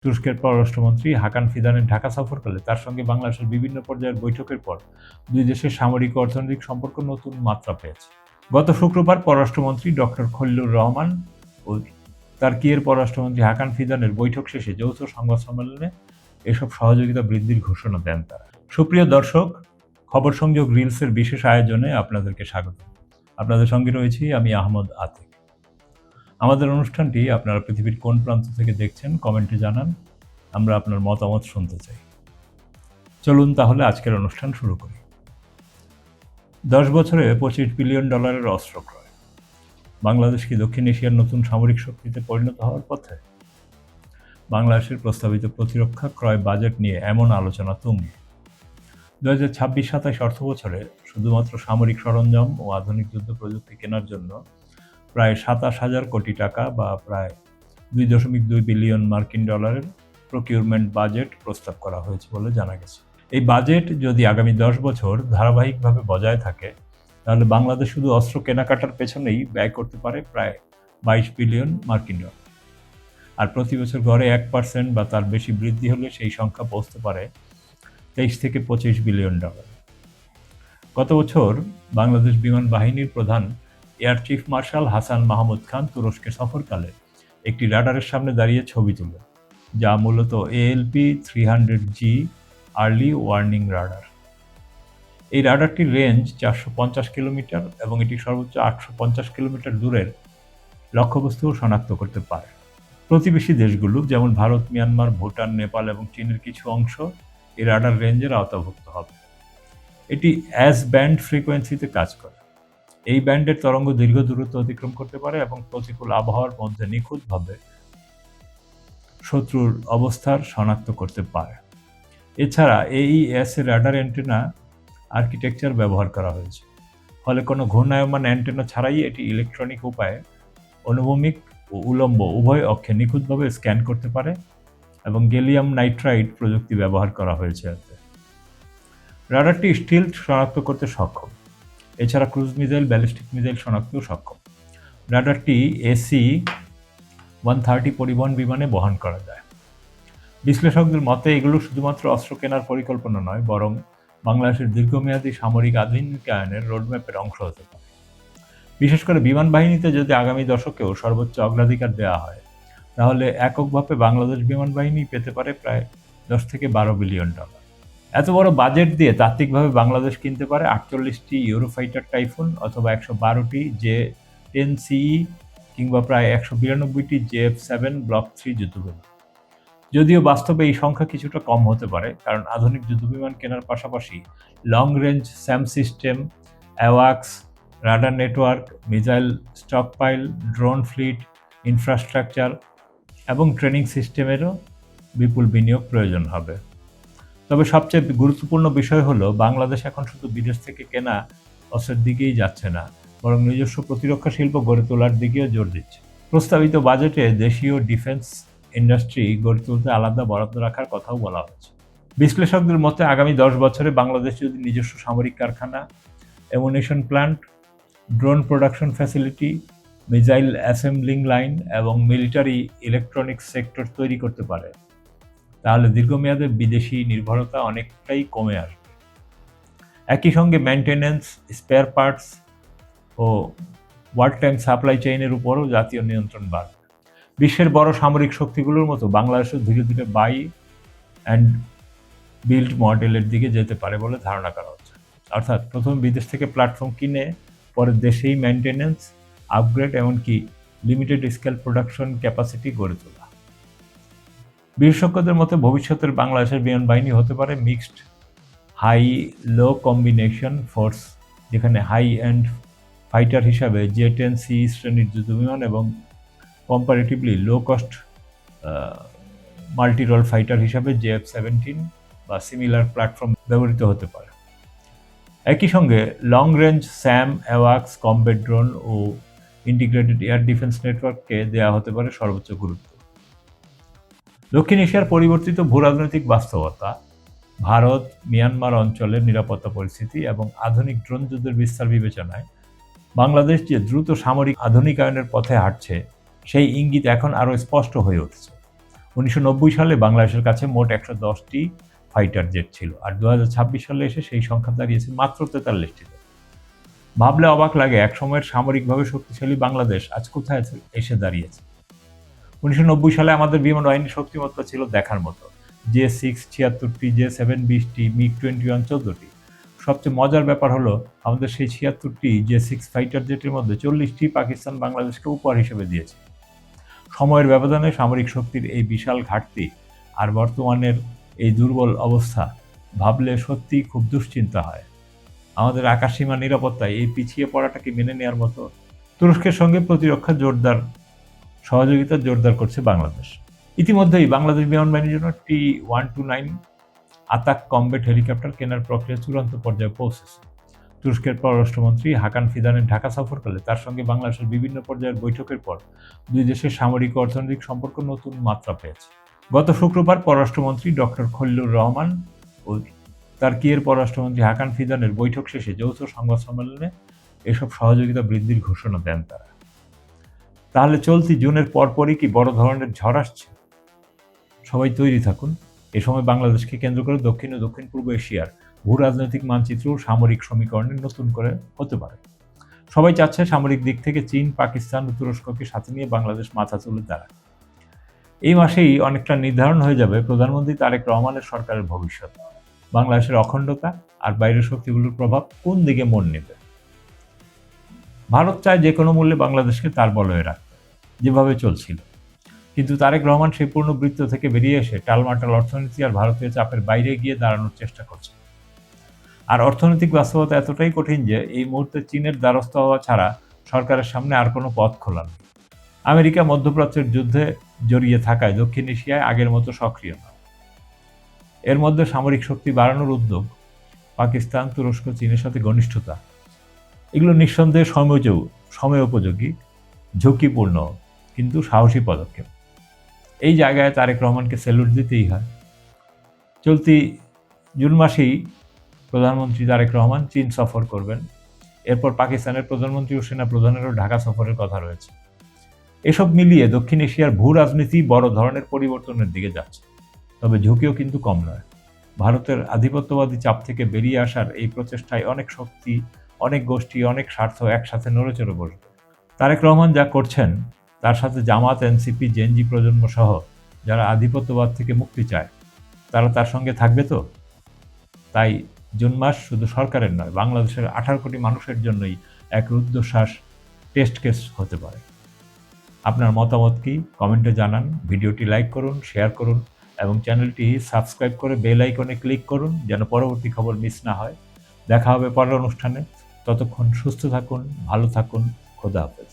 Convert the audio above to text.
তুরস্কের পররাষ্ট্রমন্ত্রী হাকান ফিদানের ঢাকা সফরকালে তার সঙ্গে বাংলাদেশের বিভিন্ন পর্যায়ের বৈঠকের পর দুই দেশের সামরিক ও অর্থনৈতিক সম্পর্ক নতুন মাত্রা পেয়েছে। গত শুক্রবার পররাষ্ট্রমন্ত্রী ডক্টর খলিলুর রহমান ও তুর্কির পররাষ্ট্রমন্ত্রী হাকান ফিদানের বৈঠক শেষে যৌথ সংবাদ সম্মেলনে এসব সহযোগিতা বৃদ্ধির ঘোষণা দেন তারা। সুপ্রিয় দর্শক, খবর সংযোগ রিলসের বিশেষ আয়োজনে আপনাদেরকে স্বাগত। আপনাদের সঙ্গে রয়েছি আমি আহমদ আতিক। আমাদের অনুষ্ঠানটি আপনারা পৃথিবীর কোন প্রান্ত থেকে দেখছেন কমেন্টে জানান, আমরা আপনার মতামত শুনতে চাই। চলুন তাহলে আজকের অনুষ্ঠান শুরু করি। 10 বছরে $25 বিলিয়ন অস্ত্র ক্রয়। বাংলাদেশ কি দক্ষিণ এশিয়ার নতুন সামরিক শক্তিতে পরিণত হওয়ার পথে? বাংলাদেশের প্রস্তাবিত প্রতিরক্ষা ক্রয় বাজেট নিয়ে এমন আলোচনা তুঙ্গে। 2026-27 অর্থবছরে শুধুমাত্র সামরিক সরঞ্জাম ও আধুনিক যুদ্ধ প্রযুক্তি কেনার জন্য প্রায় 27,000 কোটি টাকা বা প্রায় $2.2 বিলিয়ন প্রকিউরমেন্ট বাজেট প্রস্তাব করা হয়েছে বলে জানা গেছে। এই বাজেট যদি আগামী 10 বছর ধারাবাহিকভাবে বজায় থাকে, তাহলে বাংলাদেশ শুধু অস্ত্র কেনাকাটার পেছনেই ব্যয় করতে পারে প্রায় $22 বিলিয়ন। আর প্রতি বছর গড়ে 1% বা তার বেশি বৃদ্ধি হলে সেই সংখ্যা পৌঁছতে পারে $23 থেকে $25 বিলিয়ন। গত বছর বাংলাদেশ বিমান বাহিনীর প্রধান air chief marshal Hasan Mahmud Khan তুরস্কে সফরকালে একটি রাডারের সামনে দাঁড়িয়ে ছবি তোলেন, যা মূলত ALP-300G আর্লি ওয়ার্নিং রাডার। এই রাডারটির রেঞ্জ 450 কিলোমিটার এবং এটি সর্বোচ্চ 850 কিলোমিটার দূরের লক্ষ্যবস্তুও শনাক্ত করতে পারে। প্রতিবেশী দেশগুলো যেমন ভারত, মিয়ানমার, ভুটান, নেপাল এবং চীনের কিছু অংশ এই রাডার রেঞ্জের আওতাভুক্ত হবে। এটি এস ব্যান্ড ফ্রিকোয়েন্সিতে কাজ করে। এই ব্যান্ডের তরঙ্গ দীর্ঘ দূরত্ব অতিক্রম করতে পারে এবং প্রতিকূল আবহাওয়ার মধ্যে নিখুঁতভাবে শত্রুর অবস্থার শনাক্ত করতে পারে। এছাড়া AES এর রাডার অ্যান্টেনা আর্কিটেকচার ব্যবহার করা হয়েছে, ফলে কোনো ঘূর্ণায়মান অ্যান্টেনা ছাড়াই এটি ইলেকট্রনিক উপায়ে অনুভূমিক ও উলম্ব উভয় অক্ষে নিখুঁতভাবে স্ক্যান করতে পারে এবং গ্যালিয়াম নাইট্রাইড প্রযুক্তি ব্যবহার করা হয়েছে এতে। রাডারটি স্টিলথ শনাক্ত করতে সক্ষম, এছাড়া ক্রুজ মিসাইল, ব্যালিস্টিক মিসাইল শনাক্তেও সক্ষম। রাডারটি AC-130 পরিবহন বিমানে বহন করা যায়। বিশ্লেষকদের মতে এগুলো শুধুমাত্র অস্ত্র কেনার পরিকল্পনা নয়, বরং বাংলাদেশের দীর্ঘমেয়াদী সামরিক আধুনিকায়নের রোডম্যাপের অংশ হতে পারে। বিশেষ করে বিমান বাহিনীতে যদি আগামী দশকেও সর্বোচ্চ অগ্রাধিকার দেওয়া হয়, তাহলে এককভাবে বাংলাদেশ বিমান বাহিনী পেতে পারে প্রায় $10 থেকে $12 বিলিয়ন। এত বড় বাজেট দিয়ে তাত্ত্বিকভাবে বাংলাদেশ কিনতে পারে 48টি ইউরোফাইটার টাইফুন অথবা 112টি J-10CE কিংবা প্রায় 192টি JF-7 ব্লক 3 যুদ্ধবিমান। যদিও বাস্তবে এই সংখ্যা কিছুটা কম হতে পারে, কারণ আধুনিক যুদ্ধবিমান কেনার পাশাপাশি লং রেঞ্জ স্যাম সিস্টেম, অ্যাওয়াক্স, radar network, missile stockpile, drone fleet, infrastructure এবং ট্রেনিং সিস্টেমেরও বিপুল বিনিয়োগ প্রয়োজন হবে। তবে সবচেয়ে গুরুত্বপূর্ণ বিষয় হলো, বাংলাদেশ এখন শুধু বিদেশ থেকে কেনা অস্ত্রের দিকেই যাচ্ছে না, বরং নিজস্ব প্রতিরক্ষা শিল্প গড়ে তোলার দিকেও জোর দিচ্ছে। প্রস্তাবিত বাজেটে দেশীয় ডিফেন্স ইন্ডাস্ট্রি গড়ে তুলতে আলাদা বরাদ্দ রাখার কথাও বলা হয়েছে। বিশ্লেষকদের মতে আগামী 10 বছরে বাংলাদেশ যদি নিজস্ব সামরিক কারখানা, ammunition plant, drone production facility, missile assembling line এবং মিলিটারি ইলেকট্রনিক্স সেক্টর তৈরি করতে পারে, তাহলে দীর্ঘমেয়াদে বিদেশি নির্ভরতা অনেকটাই কমে আসবে। একই সঙ্গে মেইনটেনেন্স, স্পেয়ার পার্টস ও ওয়ার টাইম সাপ্লাই চেইনের উপরও জাতীয় নিয়ন্ত্রণ বাড়বে। বিশ্বের বড় সামরিক শক্তিগুলোর মতো বাংলাদেশও ধীরে ধীরে বাই অ্যান্ড বিল্ড মডেলের দিকে যেতে পারে বলে ধারণা করা হচ্ছে। অর্থাৎ প্রথমে বিদেশ থেকে প্ল্যাটফর্ম কিনে পরে দেশেই মেইনটেনেন্স, আপগ্রেড এমনকি লিমিটেড স্কেল প্রোডাকশন ক্যাপাসিটি গড়ে তোলা। বিশেষজ্ঞদের মতে ভবিষ্যতের বাংলাদেশের বিমান বাহিনী হতে পারে mixed high low combination force, যেখানে হাই এন্ড ফাইটার হিসাবে J-10CE শ্রেণীর যুদ্ধবিমান এবং comparatively low cost multi role fighter হিসাবে JF-17 বা সিমিলার প্ল্যাটফর্ম ব্যবহৃত হতে পারে। একই সঙ্গে লং রেঞ্জ স্যাম, অ্যাওয়াক্স, কমব্যাট ড্রোন ও ইন্টিগ্রেটেড এয়ার ডিফেন্স নেটওয়ার্ককে দেওয়া হতে পারে সর্বোচ্চ গুরুত্ব। দক্ষিণ এশিয়ার পরিবর্তিত ভূরাজনৈতিক বাস্তবতা, ভারত মিয়ানমার অঞ্চলের নিরাপত্তা পরিস্থিতি এবং আধুনিক ড্রোন যুদ্ধের বিস্তার বিবেচনায় বাংলাদেশ যে দ্রুত সামরিক আধুনিকায়নের পথে হাঁটছে, সেই ইঙ্গিত এখন আরও স্পষ্ট হয়ে উঠছে। 1990 সালে বাংলাদেশের কাছে মোট 110টি ফাইটার জেট ছিল, আর 2026 সালে এসে সেই সংখ্যা দাঁড়িয়েছে মাত্র 43টিতে। ভাবলে অবাক লাগে, একসময়ের সামরিকভাবে শক্তিশালী বাংলাদেশ আজ কোথায় এসে দাঁড়িয়েছে। 1990 সালে আমাদের বিমান বাহিনীর শক্তিমত্তা ছিল দেখার মতো। J6 76টি, J7 20টি, MiG-21 14টি। সবচেয়ে মজার ব্যাপার হলো, আমাদের সেই 76টি J6 ফাইটার জেটের মধ্যে 40টি পাকিস্তান বাংলাদেশকে উপহার হিসেবে দিয়েছে। সময়ের ব্যবধানে সামরিক শক্তির এই বিশাল ঘাটতি আর বর্তমানের এই দুর্বল অবস্থা ভাবলে সত্যিই খুব দুশ্চিন্তা হয়। আমাদের আকাশসীমা নিরাপত্তায় এই পিছিয়ে পড়াটাকে মেনে নেওয়ার মতো। তুরস্কের সঙ্গে প্রতিরক্ষা সহযোগিতা জোরদার করছে বাংলাদেশ। ইতিমধ্যেই বাংলাদেশ বিমান বাহিনীর জন্য T-129 আতাক কমব্যাট হেলিকপ্টার কেনার প্রক্রিয়া চূড়ান্ত পর্যায়ে পৌঁছেছে। তুরস্কের পররাষ্ট্রমন্ত্রী হাকান ফিদানের ঢাকা সফরকালে তার সঙ্গে বাংলাদেশের বিভিন্ন পর্যায়ের বৈঠকের পর দুই দেশের সামরিক ও অর্থনৈতিক সম্পর্ক নতুন মাত্রা পেয়েছে। গত শুক্রবার পররাষ্ট্রমন্ত্রী ডক্টর খলিলুর রহমান ও তুর্কির পররাষ্ট্রমন্ত্রী হাকান ফিদানের বৈঠক শেষে যৌথ সংবাদ সম্মেলনে এসব সহযোগিতা বৃদ্ধির ঘোষণা দেন তারা। তাহলে চলতি জুনের পরপরই কি বড় ধরনের ঝড় আসছে? সবাই তৈরি থাকুন। এ সময় বাংলাদেশকে কেন্দ্র করে দক্ষিণ ও দক্ষিণ পূর্ব এশিয়ার ভূ রাজনৈতিক মানচিত্র ও সামরিক সমীকরণে নতুন করে হতে পারে। সবাই চাচ্ছে সামরিক দিক থেকে চীন, পাকিস্তান ও তুরস্ককে সাথে নিয়ে বাংলাদেশ মাথা তুলে দাঁড়ায়। এই মাসেই অনেকটা নির্ধারণ হয়ে যাবে প্রধানমন্ত্রী তারেক রহমানের সরকারের ভবিষ্যৎ। বাংলাদেশের অখণ্ডতা আর বাইরের শক্তিগুলোর প্রভাব কোন দিকে মন নেবে। ভারত চায় যে কোনো মূল্যে বাংলাদেশকে তার বলয়ে রাখতে, যেভাবে চলছিল। কিন্তু তারেক রহমান সেই পূর্ণ বৃত্ত থেকে বেরিয়ে এসে টালমাটাল অর্থনীতি আর ভারতীয় চাপের বাইরে গিয়ে দাঁড়ানোর চেষ্টা করছে। আর অর্থনৈতিক বাস্তবতা এতটাই কঠিন যে এই মুহূর্তে চীনের দ্বারস্থ হওয়া ছাড়া সরকারের সামনে আর কোনো পথ খোলা নেই। আমেরিকা মধ্যপ্রাচ্যের যুদ্ধে জড়িয়ে থাকায় দক্ষিণ এশিয়ায় আগের মতো সক্রিয় নয়। এর মধ্যে সামরিক শক্তি বাড়ানোর উদ্যোগ, পাকিস্তান, তুরস্ক, চীনের সাথে ঘনিষ্ঠতা, এগুলো নিঃসন্দেহে সময়োপযোগী, ঝুঁকিপূর্ণ কিন্তু সাহসী পদক্ষেপ। এই জায়গায় তারেক রহমানকে স্যালুট দিতেই হয়। চলতি জুন মাসেই প্রধানমন্ত্রী তারেক রহমান চীন সফর করবেন। এরপর পাকিস্তানের প্রধানমন্ত্রী ও সেনা প্রধানেরও ঢাকা সফরের কথা রয়েছে। এসব মিলিয়ে দক্ষিণ এশিয়ার ভূ রাজনীতি বড় ধরনের পরিবর্তনের দিকে যাচ্ছে। তবে ঝুঁকিও কিন্তু কম নয়। ভারতের আধিপত্যবাদী চাপ থেকে বেরিয়ে আসার এই প্রচেষ্টায় অনেক শক্তি, অনেক গোষ্ঠী, অনেক স্বার্থ একসাথে নড়েচড়ে বসবে। তারেক রহমান যা করছেন তার সাথে জামাত, এনসিপি, জেনজি প্রজন্ম সহ যারা আধিপত্যবাদ থেকে মুক্তি চায় তারা তার সঙ্গে থাকবে তো। তাই জুন মাস শুধু সরকারের নয়, বাংলাদেশের 18 কোটি মানুষের জন্যই এক রুদ্ধশ্বাস টেস্ট কেস হতে পারে। আপনার মতামত কি কমেন্টে জানান। ভিডিওটি লাইক করুন, শেয়ার করুন এবং চ্যানেলটি সাবস্ক্রাইব করে বেল আইকনে ক্লিক করুন যেন পরবর্তী খবর মিস না হয়। দেখা হবে পরের অনুষ্ঠানে। ততক্ষণ সুস্থ থাকুন, ভালো থাকুন। খোদা হাফেজ।